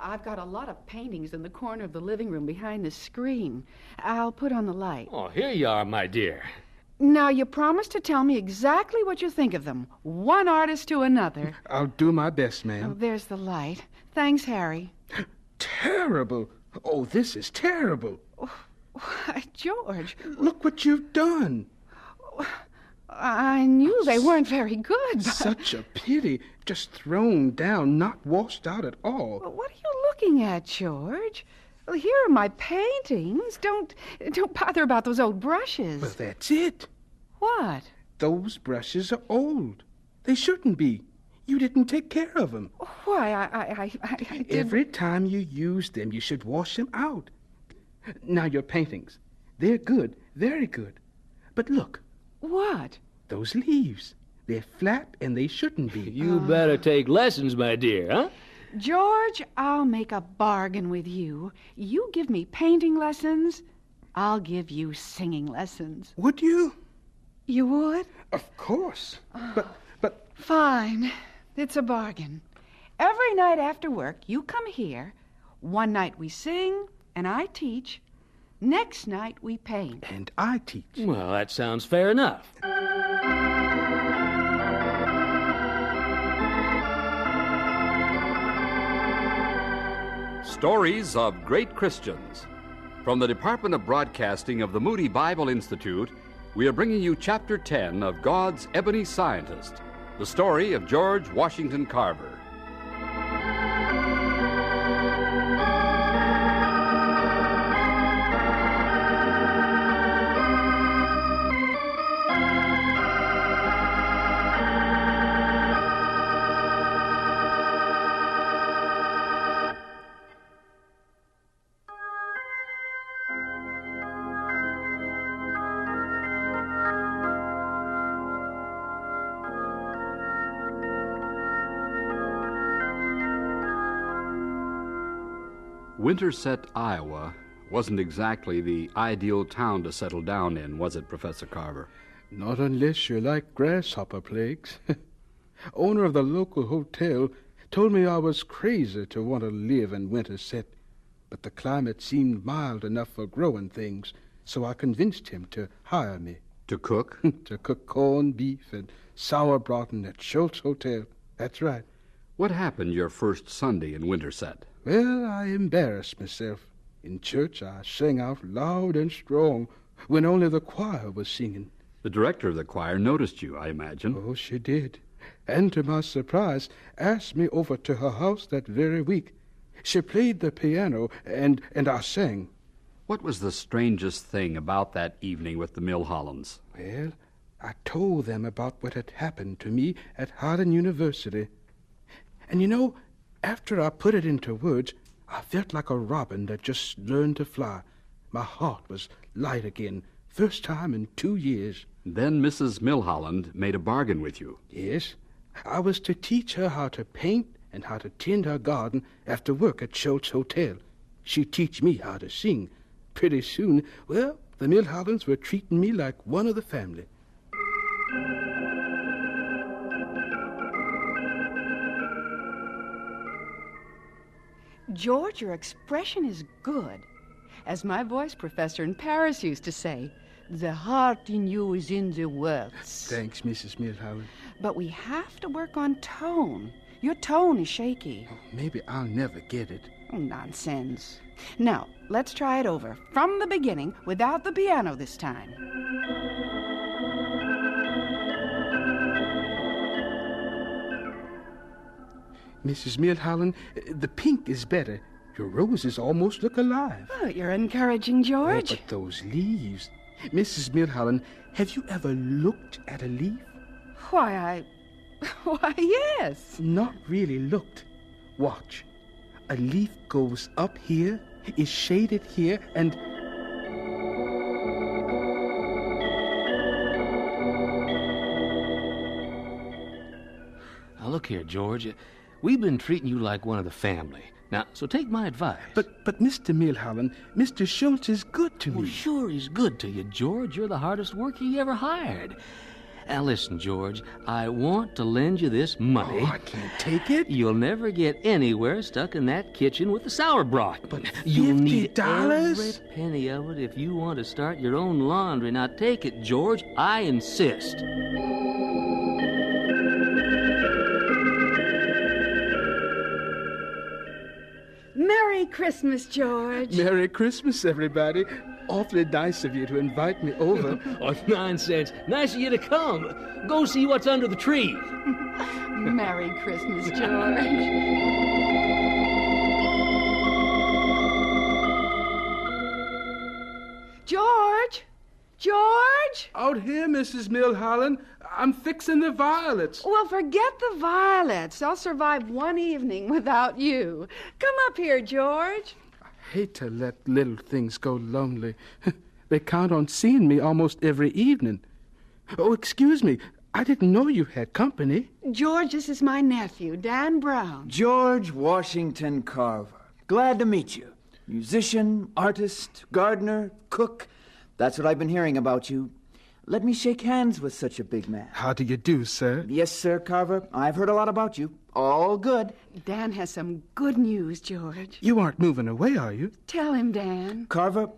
I've got a lot of paintings in the corner of the living room behind the screen. I'll put on the light. Oh, here you are, my dear. Now, you promise to tell me exactly what you think of them, one artist to another. I'll do my best, ma'am. Oh, there's the light. Thanks, Harry. Terrible. Oh, this is terrible. Why, George. Look what you've done. I knew they weren't very good. But... Such a pity. Just thrown down, not washed out at all. Well, what are you looking at, George? Well, here are my paintings. Don't bother about those old brushes. Well, that's it. What? Those brushes are old. They shouldn't be. You didn't take care of them. Why, I did... Every time you use them, you should wash them out. Now, your paintings. They're good, very good. But look. What? Those leaves. They're flat and they shouldn't be. You better take lessons, my dear, huh? George, I'll make a bargain with you. You give me painting lessons, I'll give you singing lessons. Would you? You would? Of course. But... Fine. It's a bargain. Every night after work, you come here. One night we sing, and I teach. Next night we paint. And I teach. Well, that sounds fair enough. Stories of Great Christians. From the Department of Broadcasting of the Moody Bible Institute, we are bringing you Chapter 10 of God's Ebony Scientist, the story of George Washington Carver. Winterset, Iowa, wasn't exactly the ideal town to settle down in, was it, Professor Carver? Not unless you like grasshopper plagues. Owner of the local hotel told me I was crazy to want to live in Winterset, but the climate seemed mild enough for growing things, so I convinced him to hire me. To cook? To cook corned beef and sauerbraten at Schultz Hotel. That's right. What happened your first Sunday in Winterset? Well, I embarrassed myself. In church, I sang out loud and strong when only the choir was singing. The director of the choir noticed you, I imagine. Oh, she did. And to my surprise, asked me over to her house that very week. She played the piano, and I sang. What was the strangest thing about that evening with the Milhollands? Well, I told them about what had happened to me at Hardin University. And you know, after I put it into words, I felt like a robin that just learned to fly. My heart was light again, first time in 2 years. Then Mrs. Milholland made a bargain with you. Yes, I was to teach her how to paint and how to tend her garden after work at Schultz Hotel. She'd teach me how to sing. Pretty soon, well, the Milhollands were treating me like one of the family. George, your expression is good. As my voice professor in Paris used to say, the heart in you is in the words. Thanks, Mrs. Milholland. But we have to work on tone. Your tone is shaky. Oh, maybe I'll never get it. Oh, nonsense. Now, let's try it over. From the beginning, without the piano this time. Mrs. Milholland, the pink is better. Your roses almost look alive. Oh, you're encouraging, George. Oh, but those leaves. Mrs. Milholland, have you ever looked at a leaf? Why, yes. Not really looked. Watch. A leaf goes up here, is shaded here, and... Now, look here, George. We've been treating you like one of the family. Now, so take my advice. But Mr. Milholland, Mr. Schultz is good to me. Well, sure he's good to you, George. You're the hardest worker he ever hired. Now, listen, George, I want to lend you this money. Oh, I can't take it. You'll never get anywhere stuck in that kitchen with the sour broth. But you'll need $50? every penny of it if you want to start your own laundry. Now, take it, George. I insist. Merry Christmas, George. Merry Christmas, everybody. Awfully nice of you to invite me over. Oh, nonsense. Nice of you to come. Go see what's under the tree. Merry Christmas, George. George! George! Out here, Mrs. Milholland. I'm fixing the violets. Well, forget the violets. I'll survive one evening without you. Come up here, George. I hate to let little things go lonely. They count on seeing me almost every evening. Oh, excuse me. I didn't know you had company. George, this is my nephew, Dan Brown. George Washington Carver. Glad to meet you. Musician, artist, gardener, cook. That's what I've been hearing about you. Let me shake hands with such a big man. How do you do, sir? Yes, sir, Carver. I've heard a lot about you. All good. Dan has some good news, George. You aren't moving away, are you? Tell him, Dan. Carver,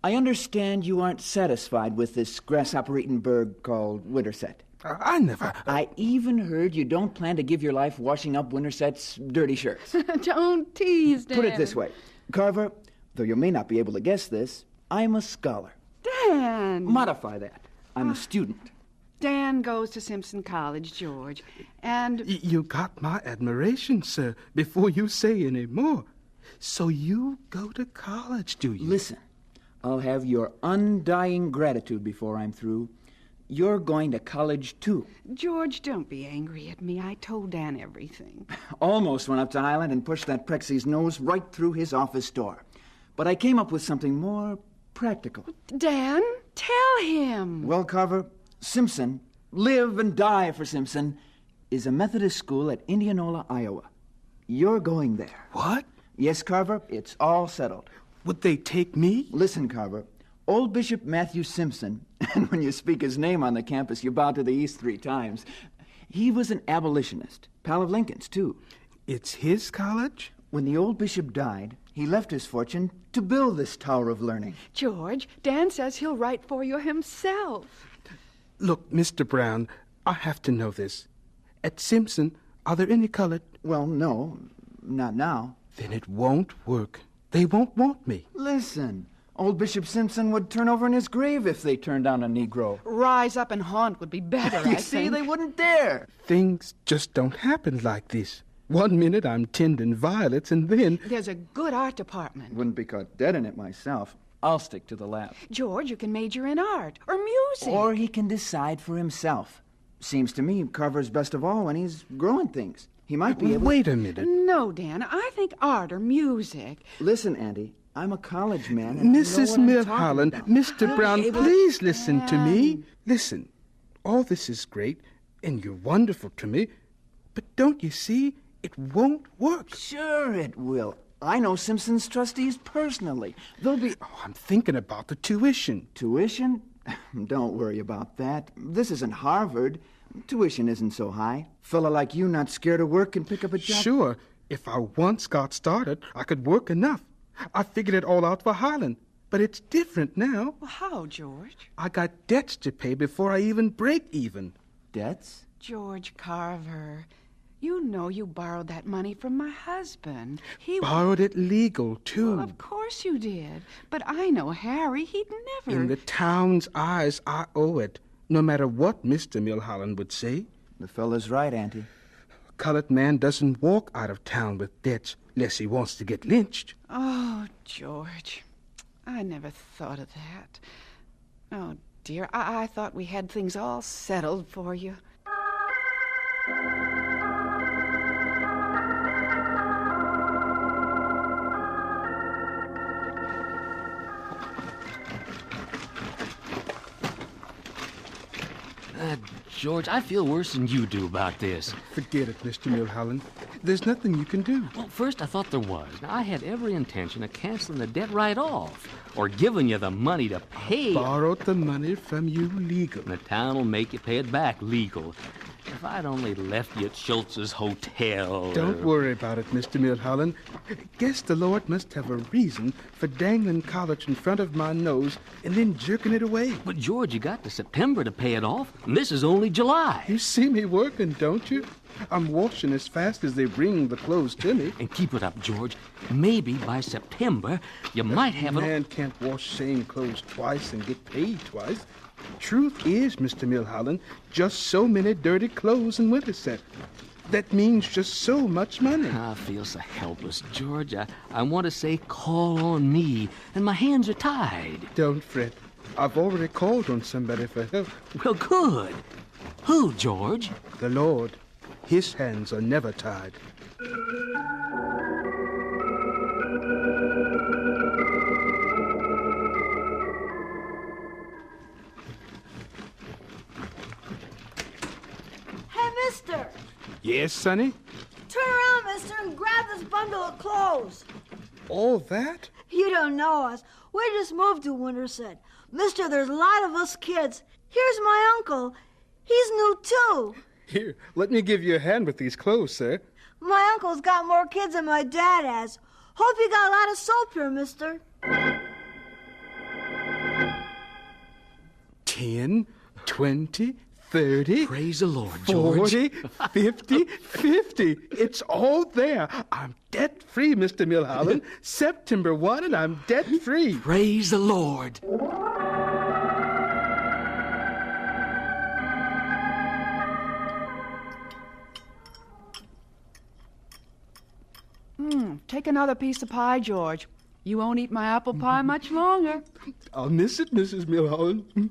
I understand you aren't satisfied with this grasshopper-eaten bird called Winterset. I never... I even heard you don't plan to give your life washing up Winterset's dirty shirts. Don't tease, Dan. Put it this way. Carver, though you may not be able to guess this, I'm a scholar. Dan! Modify that. I'm a student. Dan goes to Simpson College, George, and... You got my admiration, sir, before you say any more. So you go to college, do you? Listen, I'll have your undying gratitude before I'm through. You're going to college, too. George, don't be angry at me. I told Dan everything. Almost went up to Highland and pushed that Prexy's nose right through his office door. But I came up with something more practical. Dan, tell him. Well, Carver, Simpson, live and die for Simpson, is a Methodist school at Indianola, Iowa. You're going there. What? Yes, Carver, it's all settled. Would they take me? Listen, Carver, old Bishop Matthew Simpson, and when you speak his name on the campus, you bow to the east 3 times, he was an abolitionist, pal of Lincoln's, too. It's his college? When the old bishop died, he left his fortune to build this Tower of Learning. George, Dan says he'll write for you himself. Look, Mr. Brown, I have to know this. At Simpson, are there any colored... Well, no, not now. Then it won't work. They won't want me. Listen, old Bishop Simpson would turn over in his grave if they turned down a Negro. Rise up and haunt would be better, You I see, think. they wouldn't dare. Things just don't happen like this. 1 minute I'm tending violets, and then... There's a good art department. Wouldn't be caught dead in it myself. I'll stick to the lab. George, you can major in art or music. Or he can decide for himself. Seems to me Carver's best of all when he's growing things. He might be able... Wait a minute. No, Dan, I think art or music. Listen, Andy, I'm a college man. And Mrs. I know what I'm talking Milholland, about. Mr. Brown, please listen to me. Listen, all this is great, and you're wonderful to me, but don't you see, it won't work. Sure it will. I know Simpson's trustees personally. They'll be... Oh, I'm thinking about the tuition. Tuition? Don't worry about that. This isn't Harvard. Tuition isn't so high. Fella like you not scared of work can pick up a job. Sure, if I once got started, I could work enough. I figured it all out for Highland, but it's different now. Well, how, George? I got debts to pay before I even break even. Debts? George Carver, you know you borrowed that money from my husband. He Borrowed it legal, too. Well, of course you did. But I know Harry, he'd never... In the town's eyes, I owe it, no matter what Mr. Milholland would say. The fella's right, Auntie. A colored man doesn't walk out of town with debts unless he wants to get lynched. Oh, George, I never thought of that. Oh, dear, I thought we had things all settled for you. George, I feel worse than you do about this. Forget it, Mr. Milholland. There's nothing you can do. Well, first I thought there was. Now, I had every intention of canceling the debt right off, or giving you the money to pay. Borrowed the money from you legal. The town will make you pay it back legal. If I'd only left you at Schultz's hotel. Don't worry about it, Mr. Milholland. Guess the Lord must have a reason for dangling college in front of my nose and then jerking it away. But, George, you got to September to pay it off, and this is only July. You see me working, don't you? I'm washing as fast as they bring the clothes to me. And keep it up, George. Maybe by September, you might have A it... man can't wash same clothes twice and get paid twice. Truth is, Mr. Milholland, just so many dirty clothes in Winterset. That means just so much money. I feel so helpless, George. I want to say call on me, and my hands are tied. Don't fret. I've already called on somebody for help. Well, good. Who, George? The Lord. His hands are never tied. Hey, mister! Yes, Sonny? Turn around, mister, and grab this bundle of clothes. All that? You don't know us. We just moved to Winterset. Mister, there's a lot of us kids. Here's my uncle. He's new, too. Here, let me give you a hand with these clothes, sir. My uncle's got more kids than my dad has. Hope you got a lot of soap here, mister. 10, 20, 30. Praise the Lord, George. 40, 50, 50. It's all there. I'm debt-free, Mr. Milholland. September 1, and I'm debt-free. Praise the Lord. Take another piece of pie, George. You won't eat my apple pie much longer. I'll miss it, Mrs. Milholland.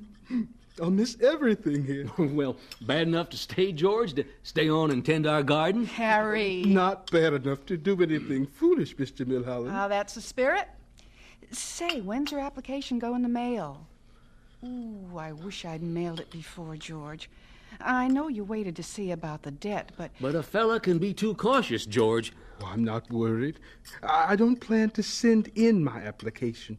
I'll miss everything here. Well, bad enough to stay, George, to stay on and tend our garden? Harry. Not bad enough to do anything foolish, Mr. Milholland. That's the spirit. Say, when's your application go in the mail? Ooh, I wish I'd mailed it before, George. I know you waited to see about the debt, but... But a fella can be too cautious, George. Oh, I'm not worried. I don't plan to send in my application.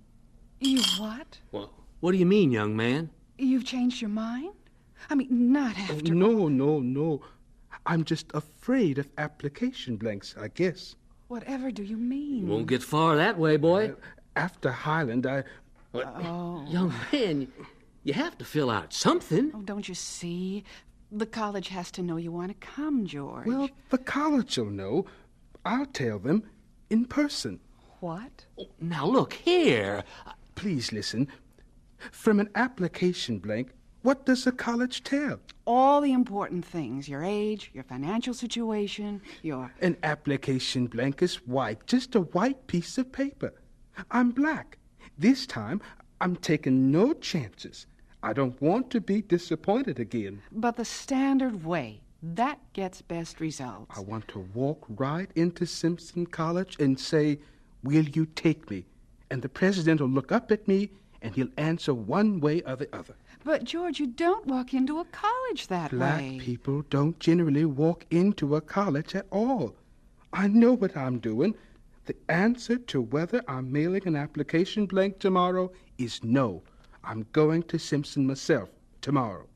You what? Well, what do you mean, young man? You've changed your mind? I mean, not after... No. I'm just afraid of application blanks, I guess. Whatever do you mean? Won't get far that way, boy. After Highland, Young man, you have to fill out something. Oh, don't you see? The college has to know you want to come, George. Well, the college will know. I'll tell them in person. What? Oh, now, look here. Please listen. From an application blank, what does the college tell? All the important things. Your age, your financial situation, your... An application blank is white, just a white piece of paper. I'm black. This time, I'm taking no chances. I don't want to be disappointed again. But the standard way, that gets best results. I want to walk right into Simpson College and say, "Will you take me?" And the president will look up at me, and he'll answer one way or the other. But, George, you don't walk into a college that way. Black people don't generally walk into a college at all. I know what I'm doing. The answer to whether I'm mailing an application blank tomorrow is no. I'm going to Simpson myself tomorrow.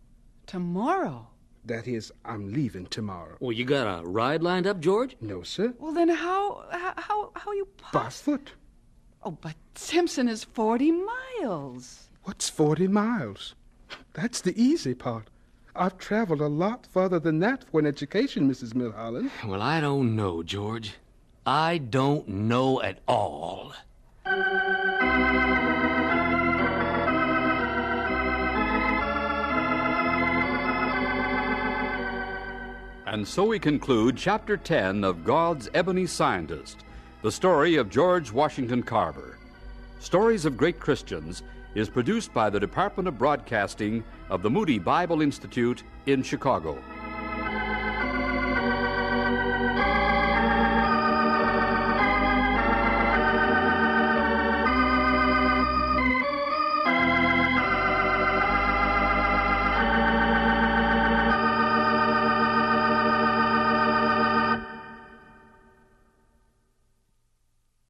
Tomorrow? That is, I'm leaving tomorrow. Well, you got a ride lined up, George? No, sir. Well, then how you By foot. Oh, but Simpson is 40 miles. What's 40 miles? That's the easy part. I've traveled a lot farther than that for an education, Mrs. Milholland. Well, I don't know, George. I don't know at all. And so we conclude Chapter 10 of God's Ebony Scientist, the story of George Washington Carver. Stories of Great Christians is produced by the Department of Broadcasting of the Moody Bible Institute in Chicago.